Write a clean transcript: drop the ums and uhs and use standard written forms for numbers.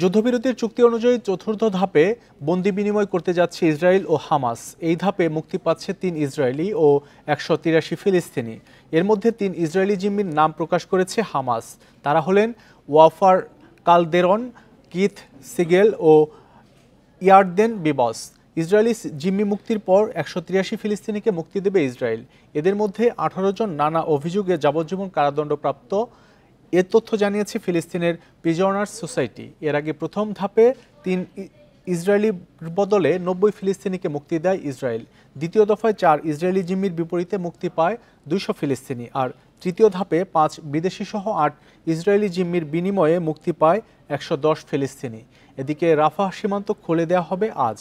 যুদ্ধবিরতির চুক্তি অনুযায়ী চতুর্থ ধাপে বন্দি বিনিময় করতে যাচ্ছে ইসরায়েল ও হামাস। এই ধাপে মুক্তি পাচ্ছে ৩ ইসরায়েলি ও ১৮৩ ফিলিস্তিনি। এর মধ্যে ৩ ইসরায়েলি জিম্মির নাম প্রকাশ করেছে হামাস। তারা হলেন ওয়াফার কালদেরন, কিথ সিগেল ও ইয়ারদেন বিবস। ইসরায়েলি জিম্মি মুক্তির পর ১৮৩ ফিলিস্তিনিকে মুক্তি দেবে ইসরায়েল। এদের মধ্যে ১৮ জন নানা অভিযোগে যাবজ্জীবন কারাদণ্ডপ্রাপ্ত। এ তথ্য জানিয়েছে ফিলিস্তিনের প্রিজনার্স সোসাইটি। এর আগে প্রথম ধাপে ৩ ইসরায়েলি বদলে ৯০ ফিলিস্তিনিকে মুক্তি দেয় ইসরায়েল। দ্বিতীয় দফায় ৪ ইসরায়েলি জিম্মির বিপরীতে মুক্তি পায় ২০০ ফিলিস্তিনি। আর তৃতীয় ধাপে ৫ বিদেশি সহ ৮ ইসরায়েলি জিম্মির বিনিময়ে মুক্তি পায় ১১০ ফিলিস্তিনি। এদিকে রাফাহ সীমান্ত খুলে দেওয়া হবে আজ।